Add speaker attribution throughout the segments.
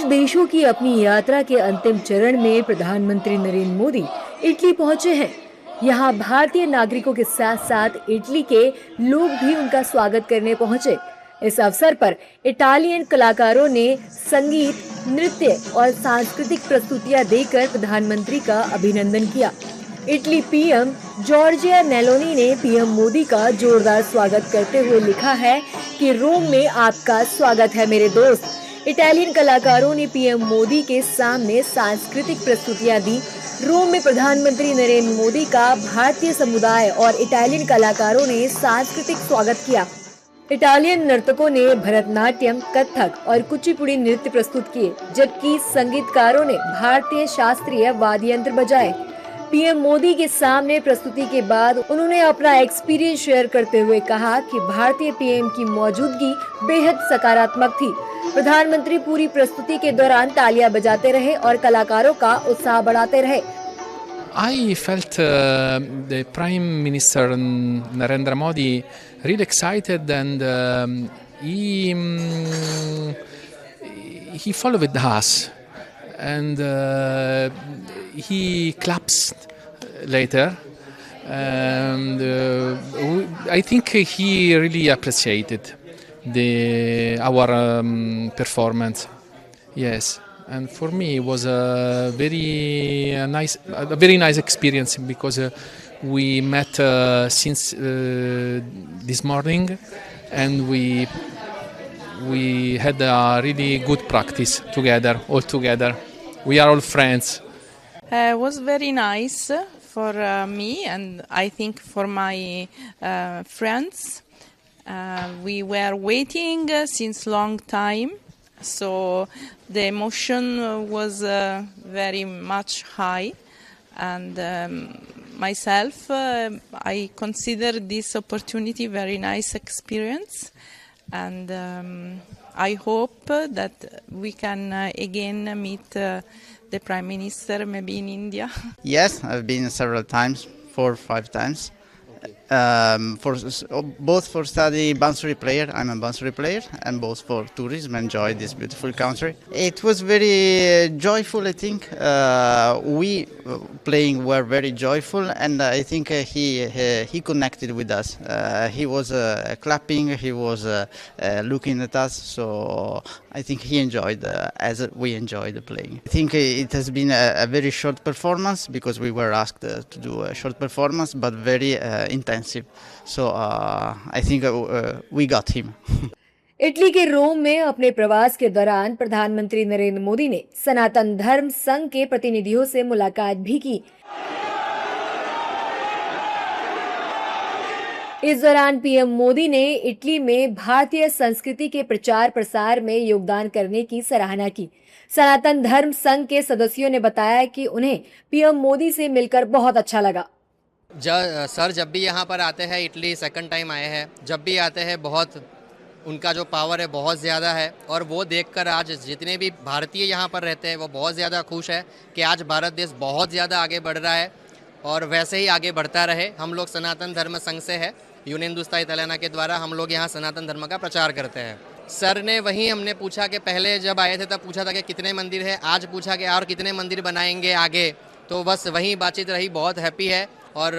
Speaker 1: देशों की अपनी यात्रा के अंतिम चरण में प्रधानमंत्री नरेंद्र मोदी इटली पहुंचे हैं। यहाँ भारतीय नागरिकों के साथ साथ इटली के लोग भी उनका स्वागत करने पहुंचे। इस अवसर पर इटालियन कलाकारों ने संगीत, नृत्य और सांस्कृतिक प्रस्तुतियां देकर प्रधानमंत्री का अभिनंदन किया। इटली पीएम जॉर्जिया मेलोनी ने पीएम मोदी का जोरदार स्वागत करते हुए लिखा है कि रोम में आपका स्वागत है मेरे दोस्त। इटालियन कलाकारों ने पीएम मोदी के सामने सांस्कृतिक प्रस्तुतियां दी। रोम में प्रधानमंत्री नरेंद्र मोदी का भारतीय समुदाय और इटालियन कलाकारों ने सांस्कृतिक स्वागत किया। इटालियन नर्तकों ने भरतनाट्यम, कथक और कुचिपुड़ी नृत्य प्रस्तुत किए, जबकि संगीतकारों ने भारतीय शास्त्रीय वाद्य यंत्र बजाए। पीएम मोदी के सामने प्रस्तुति के बाद उन्होंने अपना एक्सपीरियंस शेयर करते हुए कहा कि भारतीय पीएम की मौजूदगी बेहद सकारात्मक थी। प्रधानमंत्री पूरी प्रस्तुति के दौरान तालियां बजाते रहे और कलाकारों का उत्साह बढ़ाते रहे।
Speaker 2: I felt the Prime Minister Narendra Modi really excited, and he followed us, and he claps later, and I think he really appreciated our performance. Yes. And for me, it was a very nice experience because we met since this morning, and we had a really good practice together, all together. We are all friends.
Speaker 3: It was very nice for me, and I think for my friends. We were waiting since long time. So the emotion was very much high, and myself, I consider this opportunity very nice experience, and I hope that we can again meet the Prime Minister maybe in India.
Speaker 4: Yes, I've been several times, 4 or 5 times. Both for study Bansuri player, I'm a Bansuri player, and both for tourism, enjoy this beautiful country. It was very joyful, I think. We playing were very joyful, and I think he connected with us. He was clapping, he was looking at us, so I think he enjoyed as we enjoyed playing. I think it has been a very short performance because we were asked to do a short performance, but very intensive. So I think we got him.
Speaker 1: Italy के रोम में अपने प्रवास के दौरान प्रधानमंत्री नरेंद्र मोदी ने सनातन धर्म संघ के प्रतिनिधियों से मुलाकात भी की। इस दौरान पीएम मोदी ने इटली में भारतीय संस्कृति के प्रचार प्रसार में योगदान करने की सराहना की। सनातन धर्म संघ के सदस्यों ने बताया कि उन्हें पीएम मोदी से मिलकर बहुत अच्छा लगा।
Speaker 5: सर जब भी यहाँ पर आते हैं, इटली सेकंड टाइम आए हैं, जब भी आते हैं बहुत उनका जो पावर है बहुत ज़्यादा है, और वो देखकर आज जितने भी भारतीय यहाँ पर रहते हैं वो बहुत ज़्यादा खुश है कि आज भारत देश बहुत ज़्यादा आगे बढ़ रहा है, और वैसे ही आगे बढ़ता रहे। हम लोग सनातन धर्म संघ से है, यूनियन दुस्ता इटालियाना के द्वारा हम लोग यहाँ सनातन धर्म का प्रचार करते हैं। सर ने वहीं हमने पूछा कि पहले जब आए थे तब पूछा था कि कितने मंदिर है, आज पूछा कि और कितने मंदिर बनाएंगे आगे, तो बस वहीं बातचीत रही। बहुत हैप्पी है, और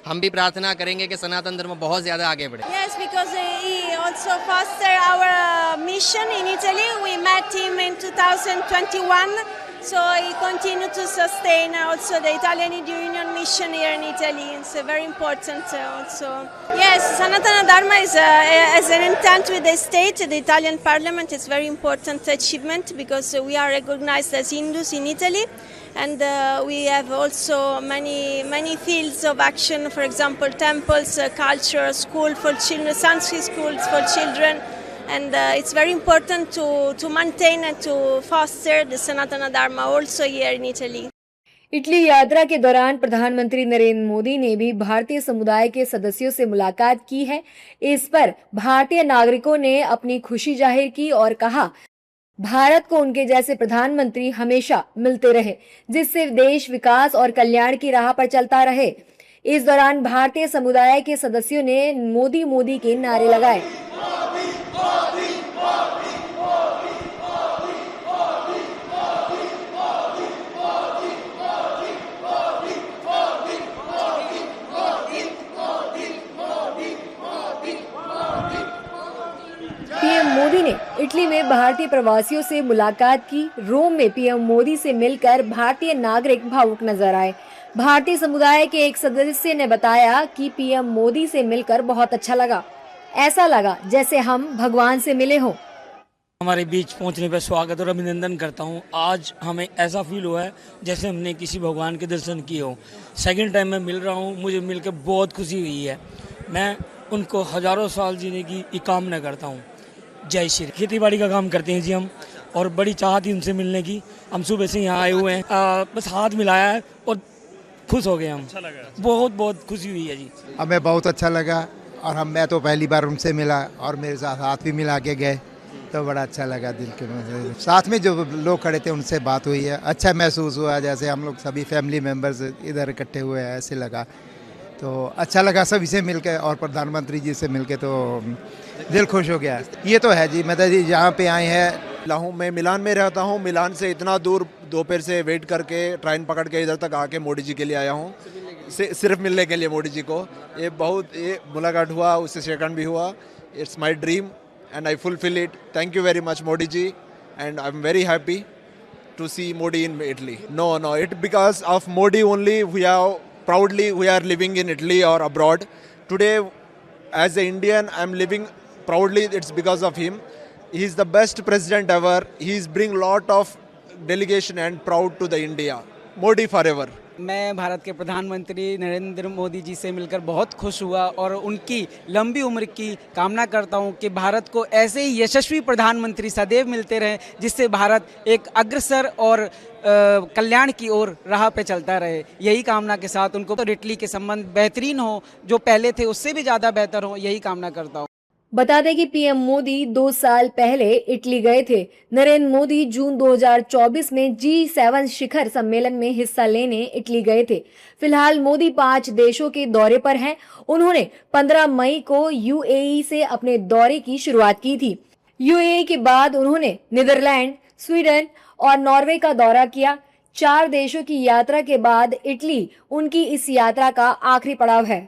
Speaker 5: हम भी प्रार्थना करेंगे कि सनातन धर्म बहुत ज़्यादा आगे बढ़े।
Speaker 6: Yes, because he also fostered our mission in Italy. We met him in 2021, so he continued to sustain also the Italian Union mission here in Italy. It's very important also. Yes, Sanatana Dharma is as an intent with the state, the Italian Parliament. It's very important achievement because we are recognized as Hindus in Italy. And we have also many fields of action, for example, temples, culture, school for children, Sanskrit schools for children. And it's very important to maintain and to foster the Sanatana Dharma also here in Italy.
Speaker 1: Italy यात्रा के दौरान प्रधानमंत्री नरेंद्र मोदी ने भी भारतीय समुदाय के सदस्यों से मुलाकात की है। इस पर भारतीय नागरिकों ने अपनी खुशी जाहिर की और कहा, भारत को उनके जैसे प्रधानमंत्री हमेशा मिलते रहे, जिससे देश विकास और कल्याण की राह पर चलता रहे। इस दौरान भारतीय समुदाय के सदस्यों ने मोदी मोदी के नारे लगाए। इटली में भारतीय प्रवासियों से मुलाकात की। रोम में पीएम मोदी से मिलकर भारतीय नागरिक भावुक नजर आए। भारतीय समुदाय के एक सदस्य ने बताया कि पीएम मोदी से मिलकर बहुत अच्छा लगा, ऐसा लगा जैसे हम भगवान से मिले हों।
Speaker 7: हमारे बीच पहुंचने पर स्वागत और अभिनंदन करता हूं। आज हमें ऐसा फील हुआ है जैसे हमने किसी भगवान के दर्शन किए हो। सेकंड टाइम मैं मिल रहा हूं, मुझे मिलकर बहुत खुशी हुई है। मैं उनको हजारों साल जीने की कामना करता हूं। जय श्री। खेती बाड़ी का काम करते हैं जी हम, और बड़ी चाहत थी उनसे मिलने की। हम सुबह से यहाँ आए हुए हैं, बस हाथ मिलाया है और खुश हो गए हम। अच्छा लगा, बहुत बहुत खुशी हुई है जी।
Speaker 8: हमें बहुत अच्छा लगा, और मैं तो पहली बार उनसे मिला और मेरे साथ हाथ भी मिला के गए, तो बड़ा अच्छा लगा। दिल के साथ में जो लोग खड़े थे उनसे बात हुई है, अच्छा महसूस हुआ, जैसे हम लोग सभी फैमिली मेम्बर्स इधर इकट्ठे हुए हैं ऐसे लगा। तो अच्छा लगा सभी से मिलकर, और प्रधानमंत्री जी से मिलकर तो दिल खुश हो गया। ये तो है जी, मतलब जी यहाँ पे आए हैं।
Speaker 9: मैं मिलान में रहता हूँ। मिलान से इतना दूर दोपहर से वेट करके ट्रेन पकड़ के इधर तक आके मोदी जी के लिए आया हूँ, सिर्फ मिलने के लिए मोदी जी को। ये मुलाकात हुआ, उससे सेकंड भी हुआ। It's my dream and I fulfill it. Thank you very much, Modi ji, and I'm very happy to see Modi in Italy. No, it because of Modi only we are living in Italy or abroad. Today, as an Indian, I'm living proudly. It's because of him. He's the best president ever. He's bring lot of delegation and proud to the India. Modi forever.
Speaker 10: मैं भारत के प्रधानमंत्री नरेंद्र मोदी जी से मिलकर बहुत खुश हुआ और उनकी लंबी उम्र की कामना करता हूं कि भारत को ऐसे ही यशस्वी प्रधानमंत्री सदैव मिलते रहें, जिससे भारत एक अग्रसर और कल्याण की ओर राह पे चलता रहे। यही कामना के साथ उनको तो इटली के संबंध बेहतरीन हो, जो पहले थे उससे भी ज़्यादा बेहतर हो, यही कामना करता हूँ।
Speaker 1: बता दें कि पीएम मोदी 2 साल पहले इटली गए थे। नरेंद्र मोदी जून 2024 में G7 शिखर सम्मेलन में हिस्सा लेने इटली गए थे। फिलहाल मोदी 5 देशों के दौरे पर हैं। उन्होंने 15 मई को यूएई से अपने दौरे की शुरुआत की थी। यूएई के बाद उन्होंने नीदरलैंड, स्वीडन और नॉर्वे का दौरा किया। 4 देशों की यात्रा के बाद इटली उनकी इस यात्रा का आखिरी पड़ाव है।